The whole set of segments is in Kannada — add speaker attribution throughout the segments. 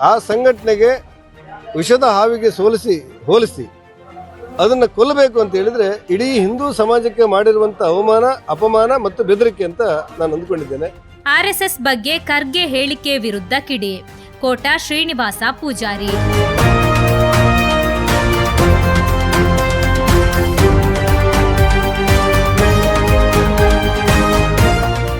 Speaker 1: ಆ ಸಂಘಟನೆಗೆ ವಿಷದ ಹಾವಿಗೆ ಹೋಲಿಸಿ ಅದನ್ನು ಕೊಲ್ಲಬೇಕು ಅಂತ ಹೇಳಿದ್ರೆ ಇಡೀ ಹಿಂದೂ ಸಮಾಜಕ್ಕೆ ಮಾಡಿರುವಂಥ ಅವಮಾನ, ಅಪಮಾನ ಮತ್ತು ಬೆದರಿಕೆ ಅಂತ ನಾನು ಅಂದ್ಕೊಂಡಿದ್ದೇನೆ.
Speaker 2: ಆರ್ಎಸ್ಎಸ್ ಬಗ್ಗೆ ಖರ್ಗೆ ಹೇಳಿಕೆ ವಿರುದ್ಧ ಕಿಡಿ, ಕೋಟಾ ಶ್ರೀನಿವಾಸ ಪೂಜಾರಿ.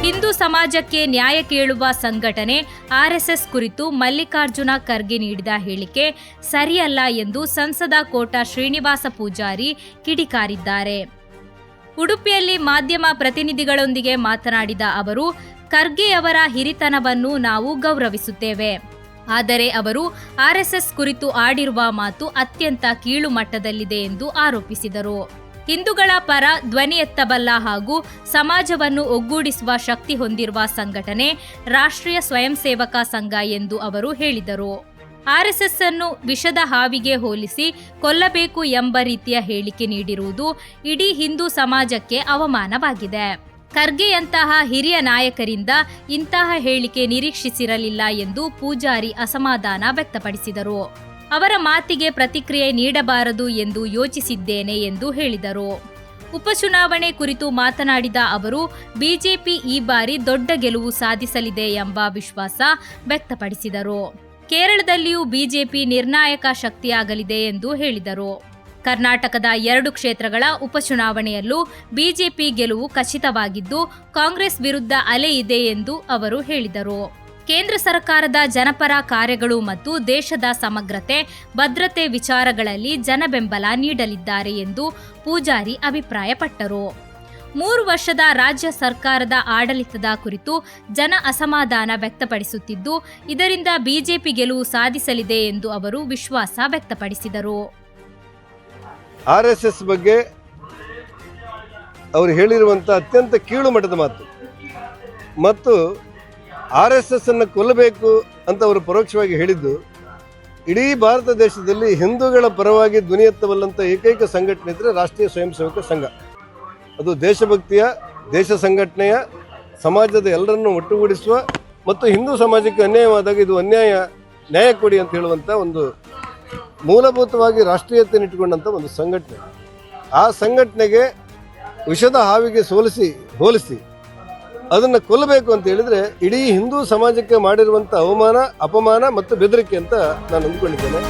Speaker 2: ಹಿಂದೂ ಸಮಾಜಕ್ಕೆ ನ್ಯಾಯ ಕೇಳುವ ಸಂಘಟನೆ ಆರ್ಎಸ್ಎಸ್ ಕುರಿತು ಮಲ್ಲಿಕಾರ್ಜುನ ಖರ್ಗೆ ನೀಡಿದ ಹೇಳಿಕೆ ಸರಿಯಲ್ಲ ಎಂದು ಸಂಸದ ಕೋಟಾ ಶ್ರೀನಿವಾಸ ಪೂಜಾರಿ ಕಿಡಿಕಾರಿದ್ದಾರೆ. ಉಡುಪಿಯಲ್ಲಿ ಮಾಧ್ಯಮ ಪ್ರತಿನಿಧಿಗಳೊಂದಿಗೆ ಮಾತನಾಡಿದ ಅವರು, ಖರ್ಗೆಯವರ ಹಿರಿತನವನ್ನು ನಾವು ಗೌರವಿಸುತ್ತೇವೆ. ಆದರೆ ಅವರು ಆರ್ಎಸ್ಎಸ್ ಕುರಿತು ಆಡಿರುವ ಮಾತು ಅತ್ಯಂತ ಕೀಳು ಮಟ್ಟದಲ್ಲಿದೆ ಎಂದು ಆರೋಪಿಸಿದರು. ಹಿಂದೂಗಳ ಪರ ಧ್ವನಿ ಎತ್ತಬಲ್ಲ ಹಾಗೂ ಸಮಾಜವನ್ನು ಒಗ್ಗೂಡಿಸುವ ಶಕ್ತಿ ಹೊಂದಿರುವ ಸಂಘಟನೆ ರಾಷ್ಟ್ರೀಯ ಸ್ವಯಂ ಸೇವಕ ಸಂಘ ಎಂದು ಅವರು ಹೇಳಿದರು. ಆರ್ಎಸ್ಎಸ್ ಅನ್ನು ವಿಷದ ಹಾವಿಗೆ ಹೋಲಿಸಿ ಕೊಲ್ಲಬೇಕು ಎಂಬ ರೀತಿಯ ಹೇಳಿಕೆ ನೀಡಿರುವುದು ಇಡೀ ಹಿಂದೂ ಸಮಾಜಕ್ಕೆ ಅವಮಾನವಾಗಿದೆ. ಖರ್ಗೆಯಂತಹ ಹಿರಿಯ ನಾಯಕರಿಂದ ಇಂತಹ ಹೇಳಿಕೆ ನಿರೀಕ್ಷಿಸಿರಲಿಲ್ಲ ಎಂದು ಪೂಜಾರಿ ಅಸಮಾಧಾನ ವ್ಯಕ್ತಪಡಿಸಿದರು. ಅವರ ಮಾತಿಗೆ ಪ್ರತಿಕ್ರಿಯೆ ನೀಡಬಾರದು ಎಂದು ಯೋಚಿಸಿದ್ದೇನೆ ಎಂದು ಹೇಳಿದರು. ಉಪಚುನಾವಣೆ ಕುರಿತು ಮಾತನಾಡಿದ ಅವರು, ಬಿಜೆಪಿ ಈ ಬಾರಿ ದೊಡ್ಡ ಗೆಲುವು ಸಾಧಿಸಲಿದೆ ಎಂಬ ವಿಶ್ವಾಸ ವ್ಯಕ್ತಪಡಿಸಿದರು. ಕೇರಳದಲ್ಲಿಯೂ ಬಿಜೆಪಿ ನಿರ್ಣಾಯಕ ಶಕ್ತಿಯಾಗಲಿದೆ ಎಂದು ಹೇಳಿದರು. ಕರ್ನಾಟಕದ 2 ಕ್ಷೇತ್ರಗಳ ಉಪಚುನಾವಣೆಯಲ್ಲೂ ಬಿಜೆಪಿ ಗೆಲುವು ಖಚಿತವಾಗಿದ್ದು, ಕಾಂಗ್ರೆಸ್ ವಿರುದ್ಧ ಅಲೆ ಇದೆ ಎಂದು ಅವರು ಹೇಳಿದರು. ಕೇಂದ್ರ ಸರ್ಕಾರದ ಜನಪರ ಕಾರ್ಯಗಳು ಮತ್ತು ದೇಶದ ಸಮಗ್ರತೆ, ಭದ್ರತೆ ವಿಚಾರಗಳಲ್ಲಿ ಜನಬೆಂಬಲ ನೀಡಲಿದ್ದಾರೆ ಎಂದು ಪೂಜಾರಿ ಅಭಿಪ್ರಾಯಪಟ್ಟರು. 3 ವರ್ಷದ ರಾಜ್ಯ ಸರ್ಕಾರದ ಆಡಳಿತದ ಕುರಿತು ಜನ ಅಸಮಾಧಾನ ವ್ಯಕ್ತಪಡಿಸುತ್ತಿದ್ದು, ಇದರಿಂದ ಬಿಜೆಪಿ ಗೆಲುವು ಸಾಧಿಸಲಿದೆ ಎಂದು ಅವರು ವಿಶ್ವಾಸ ವ್ಯಕ್ತಪಡಿಸಿದರು.
Speaker 1: ಆರ್ಎಸ್ಎಸ್ ಬಗ್ಗೆ ಅವರು ಹೇಳಿರುವಂಥ ಅತ್ಯಂತ ಕೀಳು ಮಟ್ಟದ ಮಾತು ಮತ್ತು ಆರ್ಎಸ್ಎಸ್ ಅನ್ನು ಕೊಲ್ಲಬೇಕು ಅಂತ ಅವರು ಪರೋಕ್ಷವಾಗಿ ಹೇಳಿದ್ದು, ಇಡೀ ಭಾರತ ದೇಶದಲ್ಲಿ ಹಿಂದೂಗಳ ಪರವಾಗಿ ಧ್ವನಿ ಎತ್ತಬಲ್ಲಂಥ ಏಕೈಕ ಸಂಘಟನೆ ಇದ್ದರೆ ರಾಷ್ಟ್ರೀಯ ಸ್ವಯಂ ಸೇವಕ ಸಂಘ. ಅದು ದೇಶಭಕ್ತಿಯ, ದೇಶ ಸಂಘಟನೆಯ, ಸಮಾಜದ ಎಲ್ಲರನ್ನು ಒಟ್ಟುಗೂಡಿಸುವ ಮತ್ತು ಹಿಂದೂ ಸಮಾಜಕ್ಕೆ ಅನ್ಯಾಯವಾದಾಗ ಇದು ನ್ಯಾಯ ಕೊಡಿ ಅಂತ ಹೇಳುವಂಥ ಒಂದು ಮೂಲಭೂತವಾಗಿ ರಾಷ್ಟ್ರೀಯತೆಯನ್ನು ಇಟ್ಟುಕೊಂಡಂಥ ಒಂದು ಸಂಘಟನೆ. ಆ ಸಂಘಟನೆಗೆ ವಿಷದ ಹಾವಿಗೆ ಹೋಲಿಸಿ ಅದನ್ನು ಕೊಲ್ಲಬೇಕು ಅಂತ ಹೇಳಿದ್ರೆ ಇಡೀ ಹಿಂದೂ ಸಮಾಜಕ್ಕೆ ಮಾಡಿರುವಂಥ ಅವಮಾನ, ಅಪಮಾನ ಮತ್ತು ಬೆದರಿಕೆ ಅಂತ ನಾನು ಅಂದ್ಕೊಂಡಿದ್ದೇನೆ.